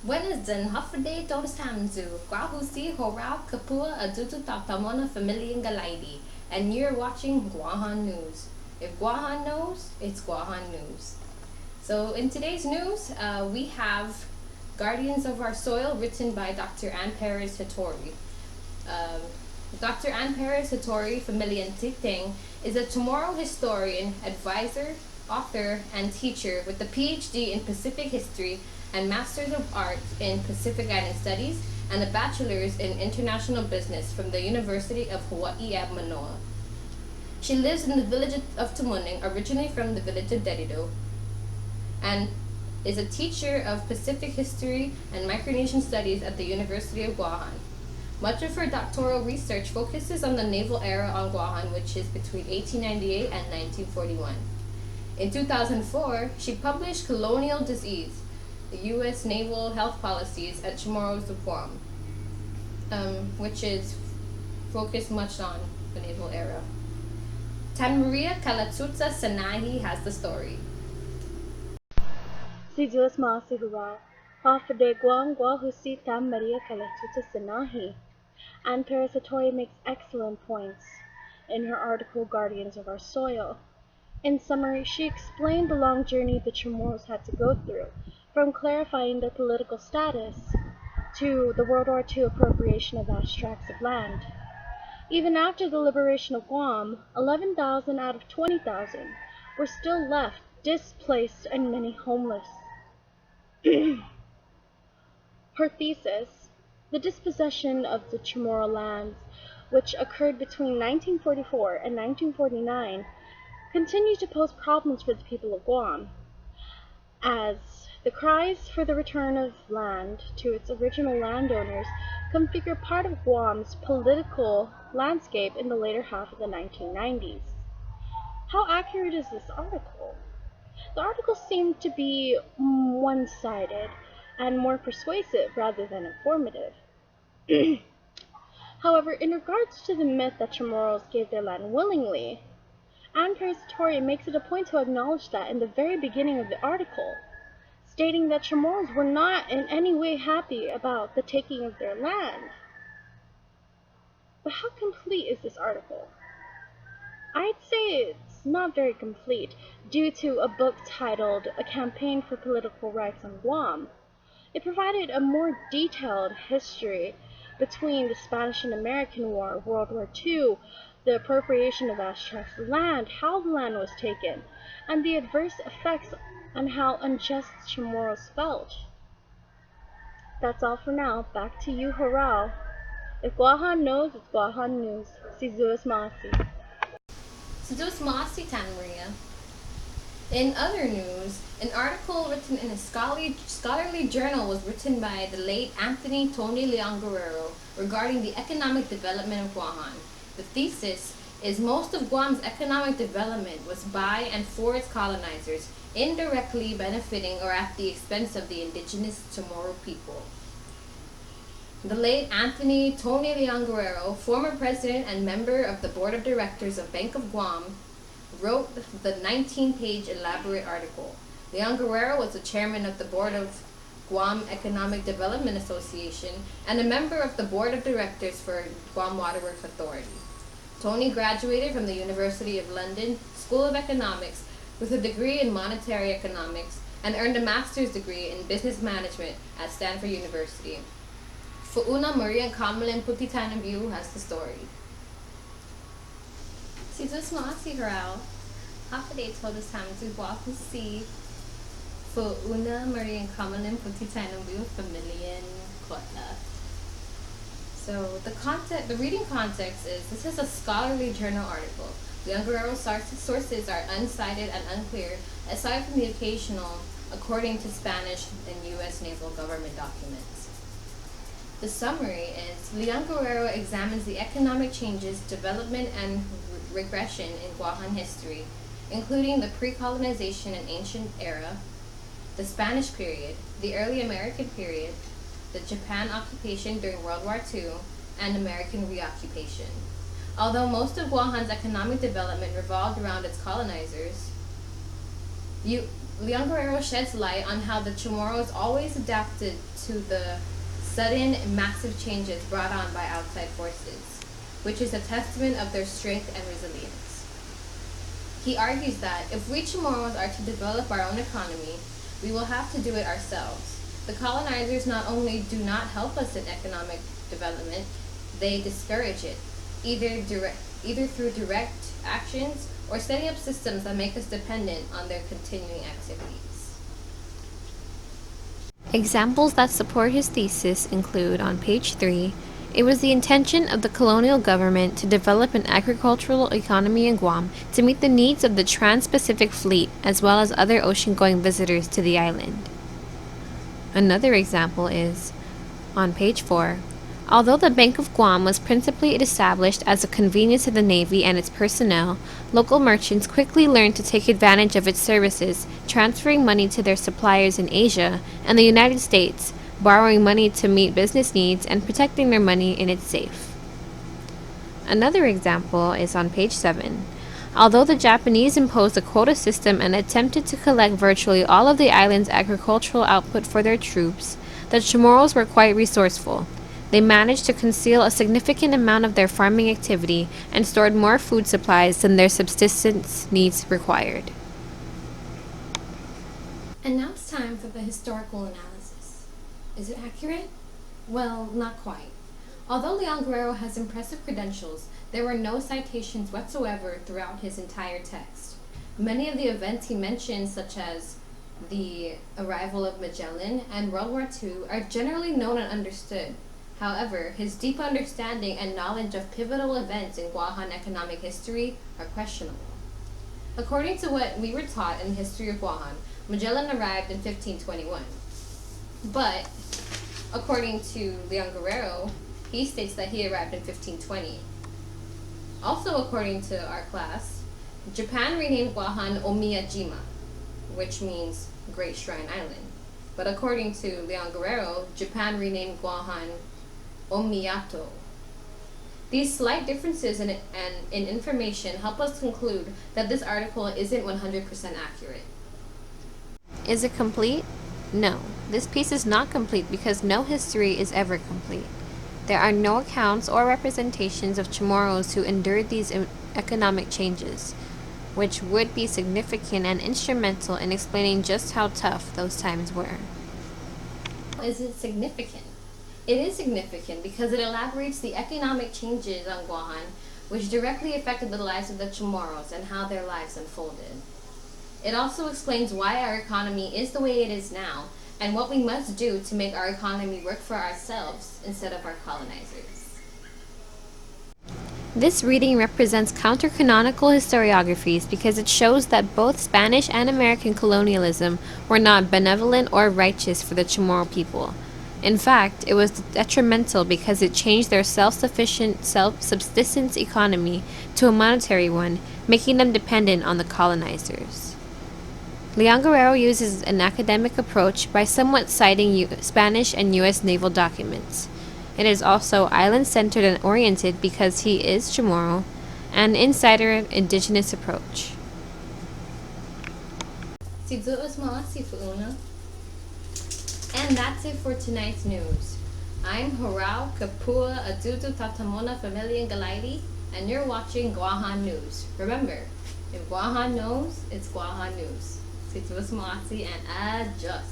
Buenas din hafide todos hamzu, Guahusi Horao Kapua Adutu Tatamona Familia Galaidi, and you're watching Guahan News. If Guahan knows, it's Guahan News. So in today's news, we have Guardians of Our Soil, written by Dr. Ann Perez Hattori. Um, Dr. Ann Perez Hattori, familiar Titing, is a tomorrow historian, advisor, author, and teacher with a PhD in Pacific History and Masters of Arts in Pacific Island Studies and a Bachelor's in International Business from the University of Hawaii at Manoa. She lives in the village of Tumuning, originally from the village of Dedido, and is a teacher of Pacific History and Micronesian Studies at the University of Guahan. Much of her doctoral research focuses on the naval era on Guahan, which is between 1898 and 1941. In 2004, she published Colonial Disease, the U.S. Naval Health Policies at Chamorros of Guam, which is focused much on the naval era. Tan Maria Kalatsuta Sanahi has the story. Si Dios Masigura, Hafade Guam Guahusi Tam Maria Kalatuta Sanahi. Ann Perez Hattori makes excellent points in her article Guardians of Our Soil. In summary, she explained the long journey the Chamorros had to go through, from clarifying their political status to the World War II appropriation of vast tracts of land. Even after the liberation of Guam, 11,000 out of 20,000 were still left displaced and many homeless. Her thesis, The Dispossession of the Chamorro Lands, which occurred between 1944 and 1949, continued to pose problems for the people of Guam, as the cries for the return of land to its original landowners configure part of Guam's political landscape in the later half of the 1990s. How accurate is this article? The article seemed to be one-sided and more persuasive rather than informative. However, in regards to the myth that Chamorros gave their land willingly, Ann Perez Hattori makes it a point to acknowledge that in the very beginning of the article, stating that Chamorros were not in any way happy about the taking of their land. But how complete is this article? I'd say it's not very complete, due to a book titled A Campaign for Political Rights on Guam. It provided a more detailed history between the Spanish and American War, World War II, the appropriation of vast tracts of land, how the land was taken, and the adverse effects on how unjust Chamorros felt. That's all for now. Back to you, Horao. If Guahan knows, it's Guahan News. Si Zeus Masi. Sidus Maasi Tan Maria. In other news, an article written in a scholarly journal was written by the late Anthony Tony Leon Guerrero regarding the economic development of Guahan. The thesis is most of Guam's economic development was by and for its colonizers, indirectly benefiting or at the expense of the indigenous Chamorro people. The late Anthony Tony Leon Guerrero, former president and member of the board of directors of Bank of Guam, wrote the 19-page elaborate article. Leon Guerrero was the chairman of the board of Guam Economic Development Association and a member of the board of directors for Guam Waterworks Authority. Tony graduated from the University of London School of Economics with a degree in monetary economics and earned a master's degree in business management at Stanford University. Fuuna Maria Kamalin Putitanambu has the story. Si Diyos maasi Harao, hapade todos hamzu Guahusi Fuuna Maria Kamalin Putitanambu Familian Kotla. So the reading context is, this is a scholarly journal article. Leon Guerrero's sources are uncited and unclear, aside from the occasional, according to Spanish and U.S. naval government documents. The summary is, Leon Guerrero examines the economic changes, development, and regression in Guahan history, including the pre-colonization and ancient era, the Spanish period, the early American period, the Japan occupation during World War II, and American reoccupation. Although most of Guahan's economic development revolved around its colonizers, Leon Guerrero sheds light on how the Chamorros always adapted to the sudden and massive changes brought on by outside forces, which is a testament of their strength and resilience. He argues that if we Chamorros are to develop our own economy, we will have to do it ourselves. The colonizers not only do not help us in economic development, they discourage it, either through direct actions or setting up systems that make us dependent on their continuing activities. Examples that support his thesis include, on page 3, it was the intention of the colonial government to develop an agricultural economy in Guam to meet the needs of the Trans-Pacific Fleet as well as other ocean-going visitors to the island. Another example is, on page 4, although the Bank of Guam was principally established as a convenience to the Navy and its personnel, local merchants quickly learned to take advantage of its services, transferring money to their suppliers in Asia and the United States, borrowing money to meet business needs and protecting their money in its safe. Another example is on page 7. Although the Japanese imposed a quota system and attempted to collect virtually all of the island's agricultural output for their troops, the Chamorros were quite resourceful. They managed to conceal a significant amount of their farming activity and stored more food supplies than their subsistence needs required. And now it's time for the historical analysis. Is it accurate? Well, not quite. Although Leon Guerrero has impressive credentials, there were no citations whatsoever throughout his entire text. Many of the events he mentions, such as the arrival of Magellan and World War II, are generally known and understood. However, his deep understanding and knowledge of pivotal events in Guahan economic history are questionable. According to what we were taught in the history of Guahan, Magellan arrived in 1521. But, according to Leon Guerrero, he states that he arrived in 1520. Also, according to our class, Japan renamed Guahan Omiyajima, which means Great Shrine Island. But according to Leon Guerrero, Japan renamed Guahan Omiyato. These slight differences in information help us conclude that this article isn't 100% accurate. Is it complete? No. This piece is not complete because no history is ever complete. There are no accounts or representations of Chamorros who endured these economic changes, which would be significant and instrumental in explaining just how tough those times were. Is it significant? It is significant because it elaborates the economic changes on Guahan, which directly affected the lives of the Chamorros and how their lives unfolded. It also explains why our economy is the way it is now, and what we must do to make our economy work for ourselves instead of our colonizers. This reading represents counter-canonical historiographies because it shows that both Spanish and American colonialism were not benevolent or righteous for the Chamorro people. In fact, it was detrimental because it changed their self-sufficient, self-subsistence economy to a monetary one, making them dependent on the colonizers. Leon Guerrero uses an academic approach by somewhat citing Spanish and U.S. naval documents. It is also island-centered and oriented because he is Chamorro, an insider indigenous approach. And that's it for tonight's news. I'm Horao Kapua Adutu Tatamona Familia Galaidi, and you're watching Guahan News. Remember, if Guahan knows, it's Guahan News. Situas Moasi and adjust.